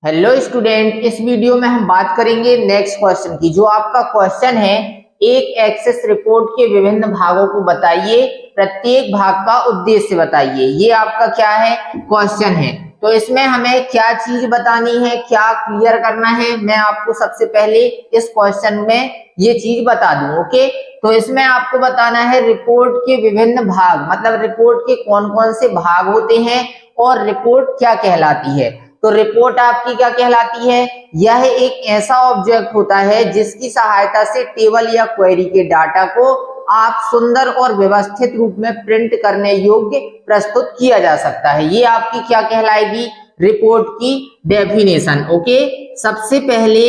Hello student, इस video में हम बात करेंगे नेक्स्ट क्वेश्चन की। जो आपका क्वेश्चन है, एक एक्सेस रिपोर्ट के विभिन्न भागों को बताइए, प्रत्येक भाग का उद्देश्य बताइए। ये आपका क्या है, क्वेश्चन है। तो इसमें हमें क्या चीज बतानी है, क्या क्लियर करना है, मैं आपको सबसे पहले इस क्वेश्चन में ये चीज बता दूं। ओके, तो इसमें आपको बताना है रिपोर्ट के विभिन्न भाग, मतलब रिपोर्ट के कौन कौन से भाग होते हैं और रिपोर्ट क्या कहलाती है। तो रिपोर्ट आपकी क्या कहलाती है, यह एक ऐसा ऑब्जेक्ट होता है जिसकी सहायता से टेबल या क्वेरी के डाटा को आप सुंदर और व्यवस्थित रूप में प्रिंट करने योग्य प्रस्तुत किया जा सकता है। ये आपकी क्या कहलाएगी, रिपोर्ट की डेफिनेशन। ओके, सबसे पहले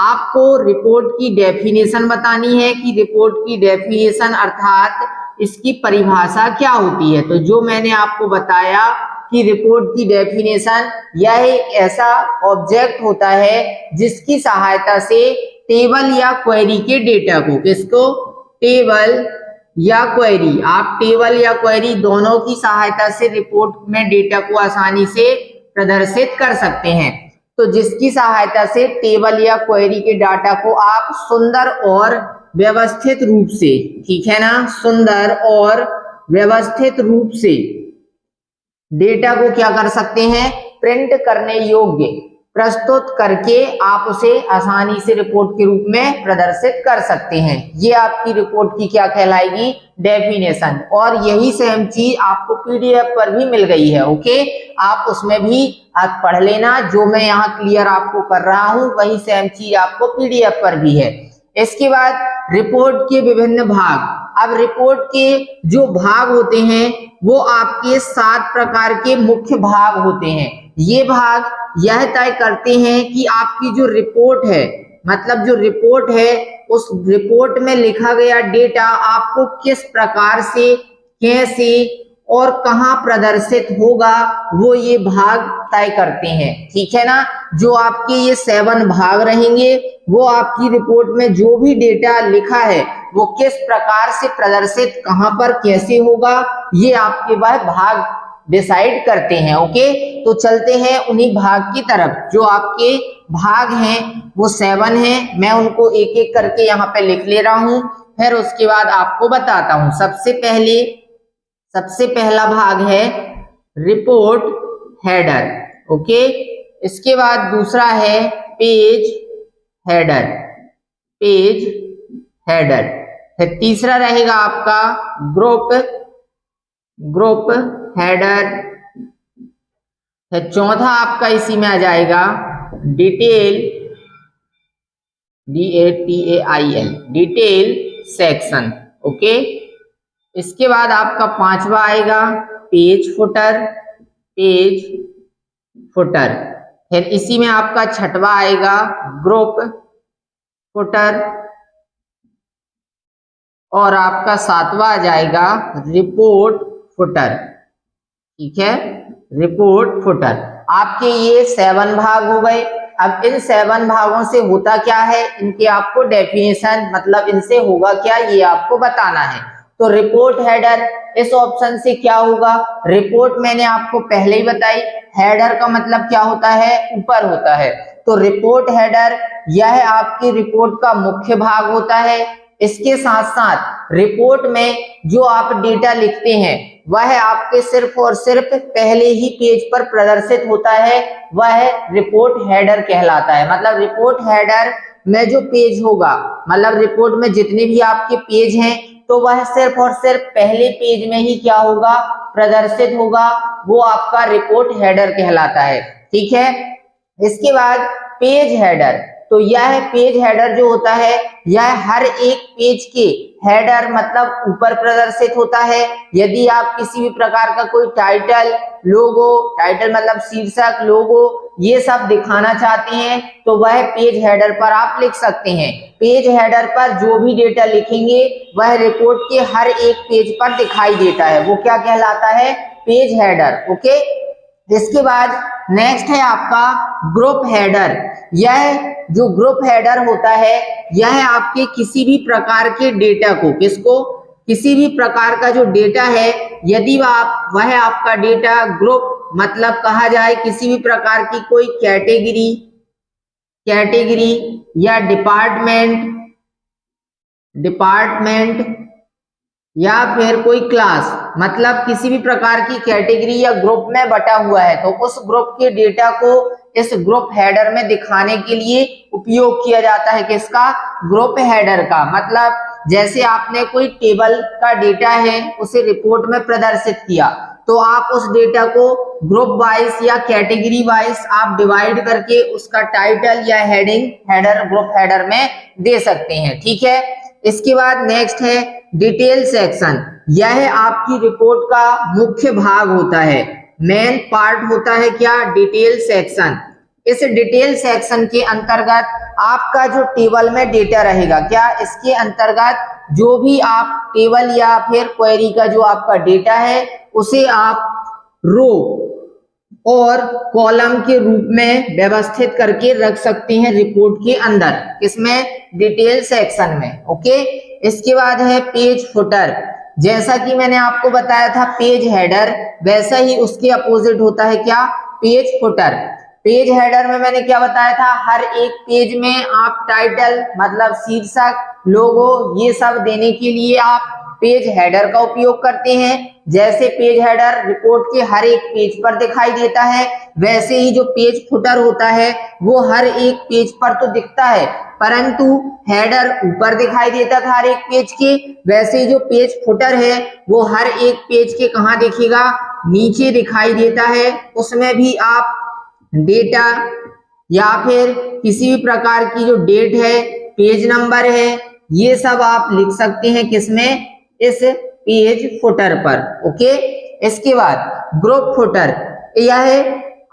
आपको रिपोर्ट की डेफिनेशन बतानी है कि रिपोर्ट की डेफिनेशन अर्थात इसकी परिभाषा क्या होती है। तो जो मैंने आपको बताया कि रिपोर्ट की डेफिनेशन, यह एक ऐसा ऑब्जेक्ट होता है जिसकी सहायता से टेबल या क्वेरी के डेटा को, किसको, टेबल या क्वेरी, आप टेबल या क्वेरी दोनों की सहायता से रिपोर्ट में डेटा को आसानी से प्रदर्शित कर सकते हैं। तो जिसकी सहायता से टेबल या क्वेरी के डाटा को आप सुंदर और व्यवस्थित रूप से, ठीक है ना, सुंदर और व्यवस्थित रूप से डेटा को क्या कर सकते हैं, प्रिंट करने योग्य प्रस्तुत करके आप उसे आसानी से रिपोर्ट के रूप में प्रदर्शित कर सकते हैं। ये आपकी रिपोर्ट की क्या कहलाएगी, डेफिनेशन। और यही सेम चीज आपको पीडीएफ पर भी मिल गई है। ओके, आप उसमें भी आप पढ़ लेना, जो मैं यहाँ क्लियर आपको कर रहा हूँ वही सेम चीज आपको पीडीएफ पर भी है। इसके बाद रिपोर्ट के विभिन्न भाग। अब रिपोर्ट के जो भाग होते हैं वो आपके 7 प्रकार के मुख्य भाग होते हैं। ये भाग यह तय करते हैं कि आपकी जो रिपोर्ट है, मतलब जो रिपोर्ट है, उस रिपोर्ट में लिखा गया डेटा आपको किस प्रकार से, कैसे और कहां प्रदर्शित होगा, वो ये भाग तय करते हैं। ठीक है ना, जो आपके ये 7 भाग रहेंगे, वो आपकी रिपोर्ट में जो भी डेटा लिखा है वो किस प्रकार से प्रदर्शित, कहां पर, कैसे होगा, ये आपके वह भाग डिसाइड करते हैं। ओके, तो चलते हैं उन्हीं भाग की तरफ। जो आपके भाग हैं वो 7 हैं, मैं उनको एक एक करके यहाँ पे लिख ले रहा हूं, फिर उसके बाद आपको बताता हूं। सबसे पहला भाग है रिपोर्ट हेडर। ओके, इसके बाद दूसरा है पेज हेडर, फिर तीसरा रहेगा आपका ग्रुप हेडर, फिर चौथा आपका इसी में आ जाएगा detail, DATAIL, detail section. Okay, इसके बाद आपका 5वां आएगा पेज फुटर, फिर इसी में आपका 6वां आएगा ग्रुप फुटर, और आपका 7वां आ जाएगा रिपोर्ट फुटर। ठीक है, रिपोर्ट फुटर। आपके ये 7 भाग हो गए। अब इन 7 भागों से होता क्या है, इनके आपको डेफिनेशन, मतलब इनसे होगा क्या, ये आपको बताना है। तो रिपोर्ट हेडर, इस ऑप्शन से क्या होगा, रिपोर्ट मैंने आपको पहले ही बताई, हेडर का मतलब क्या होता है, ऊपर होता है। तो रिपोर्ट हेडर यह आपकी रिपोर्ट का मुख्य भाग होता है। इसके साथ साथ रिपोर्ट में जो आप डेटा लिखते हैं वह आपके सिर्फ और सिर्फ पहले ही पेज पर प्रदर्शित होता है, वह रिपोर्ट हेडर कहलाता है। मतलब रिपोर्ट हेडर में जो पेज होगा, मतलब रिपोर्ट में जितने भी आपके पेज हैं, तो वह सिर्फ और सिर्फ पहले पेज में ही क्या होगा, प्रदर्शित होगा, वो आपका रिपोर्ट हेडर कहलाता है। ठीक है, इसके बाद पेज हेडर। तो यह पेज हेडर जो होता है, यह हर एक पेज के हेडर मतलब ऊपर प्रदर्शित होता है। यदि आप किसी भी प्रकार का कोई टाइटल, लोगो, टाइटल मतलब शीर्षक, लोगो, ये सब दिखाना चाहते हैं तो वह पेज हेडर पर आप लिख सकते हैं। पेज हेडर पर जो भी डेटा लिखेंगे वह रिपोर्ट के हर एक पेज पर दिखाई देता है, वो क्या कहलाता है, पेज हेडर। ओके, इसके बाद नेक्स्ट है आपका ग्रुप हेडर। यह जो ग्रुप हेडर होता है, यह आपके किसी भी प्रकार के डेटा को, किसको, किसी भी प्रकार का जो डेटा है, यदि वह आपका डेटा ग्रुप मतलब कहा जाए किसी भी प्रकार की कोई कैटेगरी या डिपार्टमेंट या फिर कोई क्लास, मतलब किसी भी प्रकार की कैटेगरी या ग्रुप में बटा हुआ है तो उस ग्रुप के डेटा को इस ग्रुप हेडर में दिखाने के लिए उपयोग किया जाता है किसका, ग्रुप हेडर का। मतलब जैसे आपने कोई टेबल का डेटा है उसे रिपोर्ट में प्रदर्शित किया तो आप उस डेटा को ग्रुप वाइज या कैटेगरी वाइज आप डिवाइड करके उसका टाइटल या हेडर ग्रुप हेडर में दे सकते हैं। ठीक है, इसके बाद नेक्स्ट है डिटेल सेक्शन। यह आपकी रिपोर्ट का मुख्य भाग होता है, मेन पार्ट होता है क्या, डिटेल सेक्शन। इस डिटेल सेक्शन के अंतर्गत आपका जो टेबल में डेटा रहेगा, क्या इसके अंतर्गत जो भी आप टेबल या फिर क्वेरी का जो आपका डेटा है उसे आप रो और कॉलम के रूप में व्यवस्थित करके रख सकते हैं रिपोर्ट के अंदर, किसमें, डिटेल सेक्शन में। ओके, इसके बाद है पेज फुटर। जैसा कि मैंने आपको बताया था पेज हेडर, वैसा ही उसके अपोजिट होता है क्या, पेज फुटर। पेज हेडर में मैंने क्या बताया था, हर एक पेज में आप टाइटल मतलब शीर्षक, लोगो ये सब देने के लिए आप पेज हेडर का उपयोग करते हैं। जैसे पेज हेडर रिपोर्ट के हर एक पेज पर दिखाई देता है, वैसे ही जो पेज फुटर होता है वो हर एक पेज पर तो दिखता है, परंतु हेडर ऊपर दिखाई देता था हर एक पेज के, वैसे ही जो पेज फुटर है वो हर एक पेज के कहाँ दिखेगा, नीचे दिखाई देता है। उसमें भी आप डेटा या फिर किसी भी प्रकार की जो डेट है, पेज नंबर है, ये सब आप लिख सकते हैं किसमें, इस पेज फुटर पर। ओके, इसके बाद ग्रुप फुटर, यह है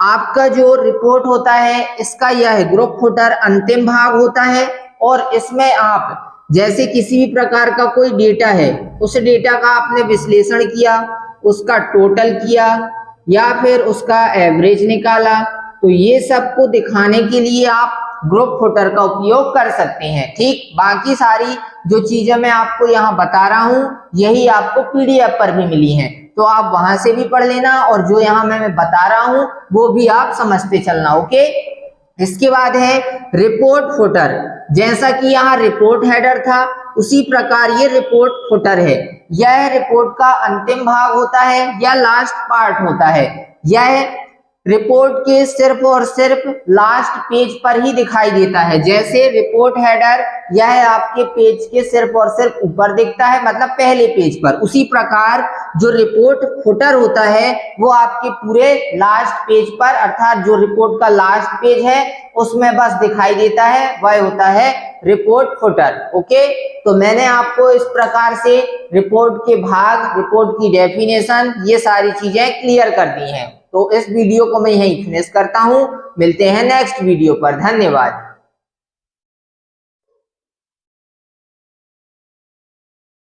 आपका जो रिपोर्ट होता है इसका, यह है ग्रुप फुटर अंतिम भाग होता है और इसमें आप जैसे किसी भी प्रकार का कोई डेटा है, उस डेटा का आपने विश्लेषण किया, उसका टोटल किया या फिर उसका एवरेज निकाला, तो ये सबको दिखाने के लिए आप ग्रुप फुटर का उपयोग कर सकते हैं। ठीक, बाकी सारी जो चीजें मैं आपको यहाँ बता रहा हूँ यही आपको पीडीएफ पर भी मिली हैं, तो आप वहां से भी पढ़ लेना और जो यहाँ मैं बता रहा हूँ वो भी आप समझते चलना। ओके, इसके बाद है रिपोर्ट फुटर। जैसा कि यहाँ रिपोर्ट हेडर था उसी प्रकार ये रिपोर्ट फुटर है। यह रिपोर्ट का अंतिम भाग होता है या लास्ट पार्ट होता है। यह रिपोर्ट के सिर्फ और सिर्फ लास्ट पेज पर ही दिखाई देता है। जैसे रिपोर्ट हेडर यह आपके पेज के सिर्फ और सिर्फ ऊपर दिखता है, मतलब पहले पेज पर, उसी प्रकार जो रिपोर्ट फुटर होता है वो आपके पूरे लास्ट पेज पर, अर्थात जो रिपोर्ट का लास्ट पेज है उसमें बस दिखाई देता है, वह होता है रिपोर्ट फुटर। ओके, तो मैंने आपको इस प्रकार से रिपोर्ट के भाग, रिपोर्ट की डेफिनेशन, ये सारी चीजें क्लियर कर दी हैं। तो इस वीडियो को मैं यहीं फिनिश करता हूं, मिलते हैं नेक्स्ट वीडियो पर। धन्यवाद।